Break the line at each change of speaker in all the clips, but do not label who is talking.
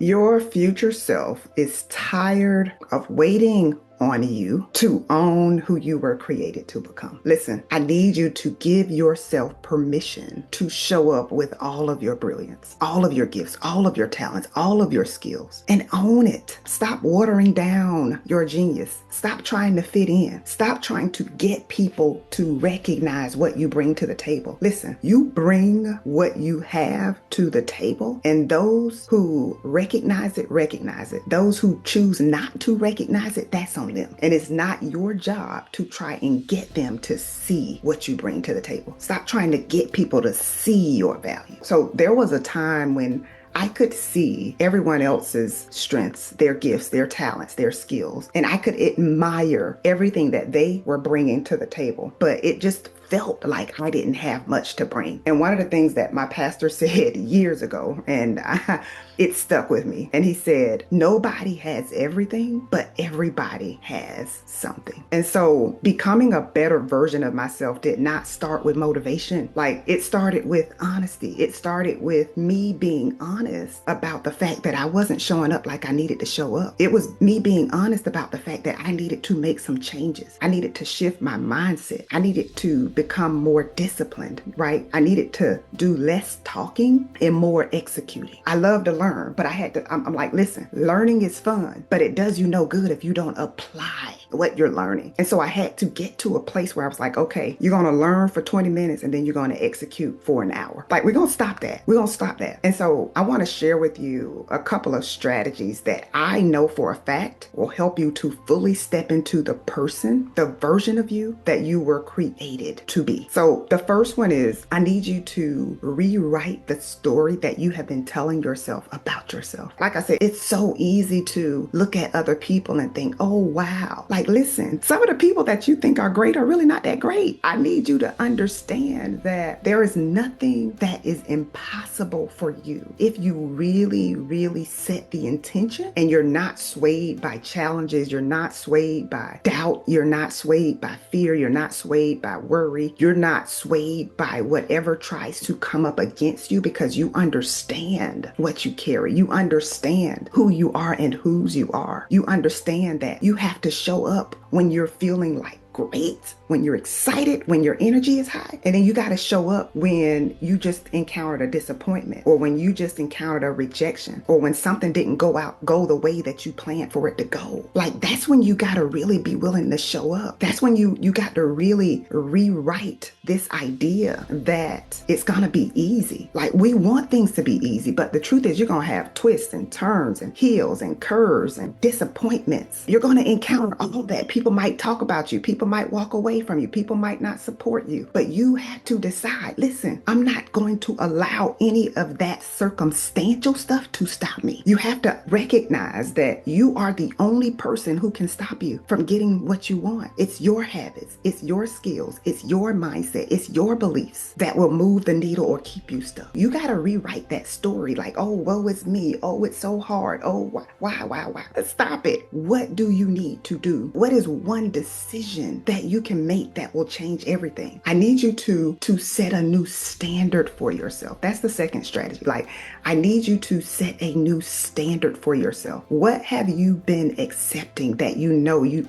Your future self is tired of waiting on you to own who you were created to become. Listen, I need you to give yourself permission to show up with all of your brilliance, all of your gifts, all of your talents, all of your skills, and own it. Stop watering down your genius. Stop trying to fit in. Stop trying to get people to recognize what you bring to the table. Listen, you bring what you have to the table, and those who recognize it, recognize it. Those who choose not to recognize it, that's on them. And it's not your job to try and get them to see what you bring to the table. Stop trying to get people to see your value. So there was a time when I could see everyone else's strengths, their gifts, their talents, their skills, and I could admire everything that they were bringing to the table. But it just felt like I didn't have much to bring. And one of the things that my pastor said years ago, and it stuck with me, and he said, nobody has everything, but everybody has something. And so becoming a better version of myself did not start with motivation. Like, it started with honesty. It started with me being honest about the fact that I wasn't showing up like I needed to show up. It was me being honest about the fact that I needed to make some changes. I needed to shift my mindset. I needed to become more disciplined, right? I needed to do less talking and more executing. I love to learn, but I'm like, listen, learning is fun, but it does you no good if you don't apply what you're learning. And so I had to get to a place where I was like, okay, you're going to learn for 20 minutes and then you're going to execute for an hour. Like, we're going to stop that. We're going to stop that. And so I want to share with you a couple of strategies that I know for a fact will help you to fully step into the person, the version of you that you were created to be. So the first one is, I need you to rewrite the story that you have been telling yourself about yourself. Like I said, it's so easy to look at other people and think, oh, wow. Like, listen, some of the people that you think are great are really not that great. I need you to understand that there is nothing that is impossible for you if you really, really set the intention and you're not swayed by challenges. You're not swayed by doubt. You're not swayed by fear. You're not swayed by worry. You're not swayed by whatever tries to come up against you, because you understand what you carry. You understand who you are and whose you are. You understand that you have to show up when you're feeling like great, when you're excited, when your energy is high. And then you got to show up when you just encountered a disappointment, or when you just encountered a rejection, or when something didn't go the way that you planned for it to go. Like, that's when you got to really be willing to show up. That's when you got to really rewrite this idea that it's going to be easy. Like, we want things to be easy, but the truth is you're going to have twists and turns and hills and curves and disappointments. You're going to encounter all that. People might talk about you. People might walk away from you. People might not support you, but you have to decide, listen, I'm not going to allow any of that circumstantial stuff to stop me. You have to recognize that you are the only person who can stop you from getting what you want. It's your habits, it's your skills, it's your mindset, it's your beliefs that will move the needle or keep you stuck. You got to rewrite that story like, oh, woe is me. Oh, it's so hard. Oh, why? Stop it. What do you need to do? What is one decision that you can make that will change everything? I need you to set a new standard for yourself. That's the second strategy. Like, I need you to set a new standard for yourself. What have you been accepting that you know you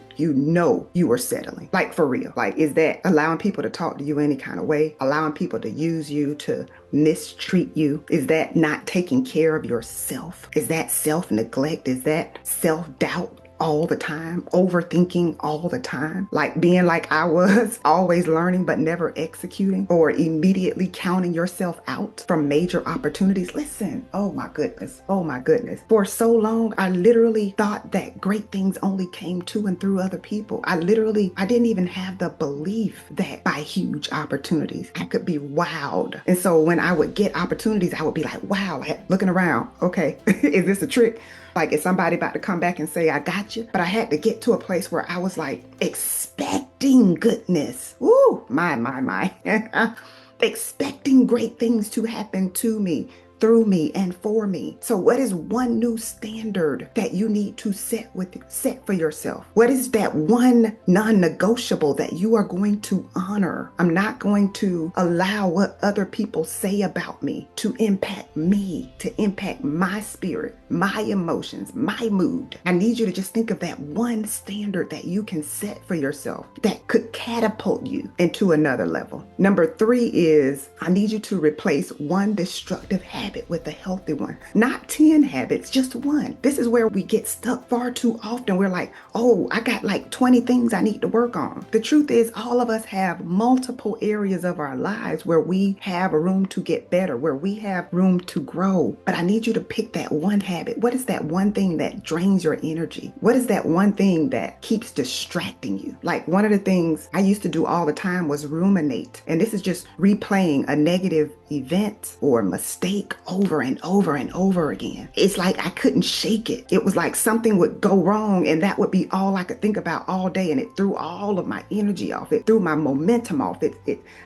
are settling? Like, for real. Like, is that allowing people to talk to you any kind of way? Allowing people to use you, to mistreat you? Is that not taking care of yourself? Is that self-neglect? Is that self-doubt? All the time, overthinking all the time, like being like I was, always learning but never executing, or immediately counting yourself out from major opportunities. Listen, oh my goodness. For so long, I literally thought that great things only came to and through other people. I didn't even have the belief that by huge opportunities, I could be wowed. And so when I would get opportunities, I would be like, wow, like looking around, okay, is this a trick? Like, is somebody about to come back and say, I got you? But I had to get to a place where I was like expecting goodness. Ooh, my. Expecting great things to happen to me, through me and for me. So what is one new standard that you need to set for yourself? What is that one non-negotiable that you are going to honor? I'm not going to allow what other people say about me to impact me, to impact my spirit, my emotions, my mood. I need you to just think of that one standard that you can set for yourself that could catapult you into another level. Number 3 is I need you to replace one destructive habit with a healthy one. Not 10 habits, just one. This is where we get stuck far too often. We're like, oh, I got like 20 things I need to work on. The truth is, all of us have multiple areas of our lives where we have room to get better, where we have room to grow. But I need you to pick that one habit. What is that one thing that drains your energy? What is that one thing that keeps distracting you? Like one of the things I used to do all the time was ruminate. And this is just replaying a negative event or mistake over and over and over again. It's like I couldn't shake it. It was like something would go wrong and that would be all I could think about all day, and it threw all of my energy off. It threw my momentum off.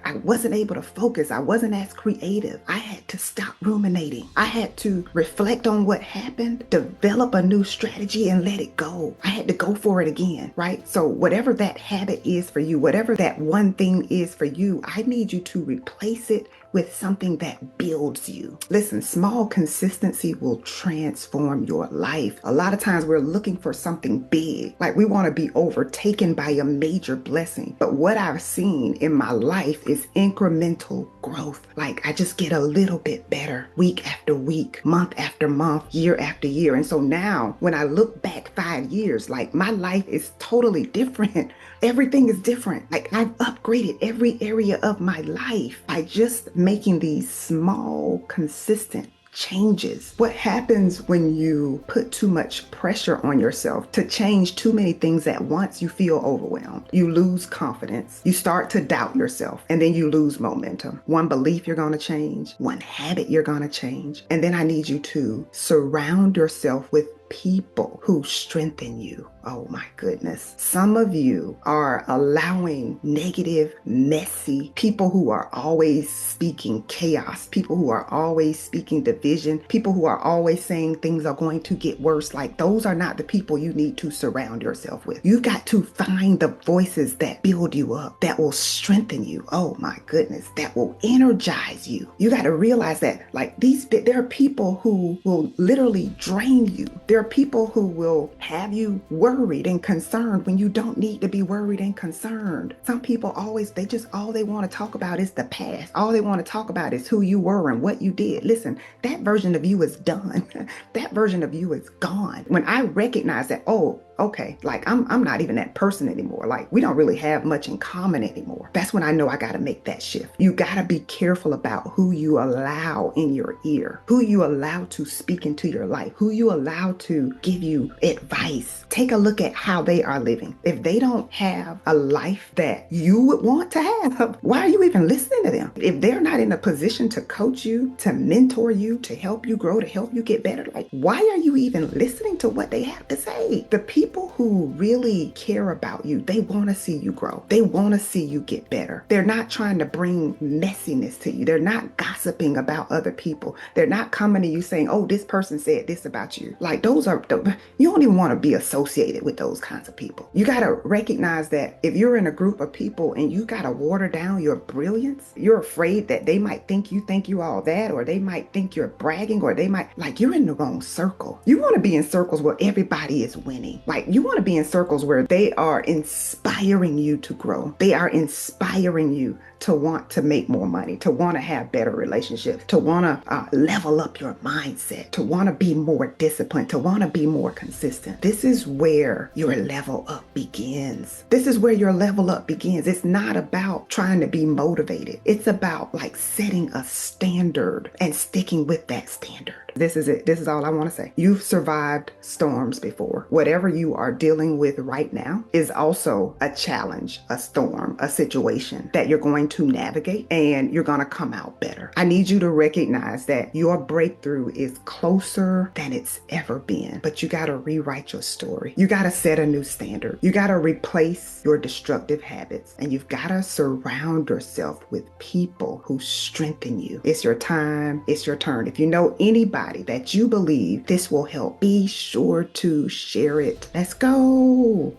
I wasn't able to focus. I wasn't as creative. I had to stop ruminating. I had to reflect on what happened, develop a new strategy, and let it go. I had to go for it again, right? So whatever that habit is for you, whatever that one thing is for you, I need you to replace it with something that builds you. Listen, small consistency will transform your life. A lot of times we're looking for something big, like we want to be overtaken by a major blessing. But what I've seen in my life is incremental growth. Like I just get a little bit better week after week, month after month, year after year. And so now when I look back 5 years, like my life is totally different. Everything is different. Like I've upgraded every area of my life by just making these small, consistent changes. What happens when you put too much pressure on yourself to change too many things at once? You feel overwhelmed. You lose confidence. You start to doubt yourself, and then you lose momentum. One belief you're going to change, one habit you're going to change. And then I need you to surround yourself with people who strengthen you. Oh my goodness. Some of you are allowing negative, messy people who are always speaking chaos, people who are always speaking division, people who are always saying things are going to get worse. Like those are not the people you need to surround yourself with. You've got to find the voices that build you up, that will strengthen you. Oh my goodness, that will energize you. You got to realize that like there are people who will literally drain you. There are people who will have you worried and concerned when you don't need to be worried and concerned. Some people all they want to talk about is the past. All they want to talk about is who you were and what you did. Listen, that version of you is done. That version of you is gone. When I recognize that, oh, okay, like I'm not even that person anymore. Like we don't really have much in common anymore. That's when I know I got to make that shift. You got to be careful about who you allow in your ear, who you allow to speak into your life, who you allow to give you advice. Take a look at how they are living. If they don't have a life that you would want to have, why are you even listening to them? If they're not in a position to coach you, to mentor you, to help you grow, to help you get better, like why are you even listening to what they have to say? The people who really care about you, they want to see you grow. They want to see you get better. They're not trying to bring messiness to you. They're not gossiping about other people. They're not coming to you saying, oh, this person said this about you. Like you don't even want to be associated with those kinds of people. You got to recognize that if you're in a group of people and you got to water down your brilliance, you're afraid that they might think you all that, or they might think you're bragging, or they might, like, you're in the wrong circle. You want to be in circles where everybody is winning. Like you want to be in circles where they are inspiring you to grow. They are inspiring you to want to make more money, to want to have better relationships, to want to level up your mindset, to want to be more disciplined, to want to be more consistent. This is where your level up begins. This is where your level up begins. It's not about trying to be motivated. It's about like setting a standard and sticking with that standard. This is it. This is all I want to say. You've survived storms before. Whatever you are dealing with right now is also a challenge, a storm, a situation that you're going to navigate, and you're going to come out better. I need you to recognize that your breakthrough is closer than it's ever been, but you got to rewrite your story. You got to set a new standard. You got to replace your destructive habits, and you've got to surround yourself with people who strengthen you. It's your time. It's your turn. If you know anybody that you believe this will help, be sure to share it. Let's go.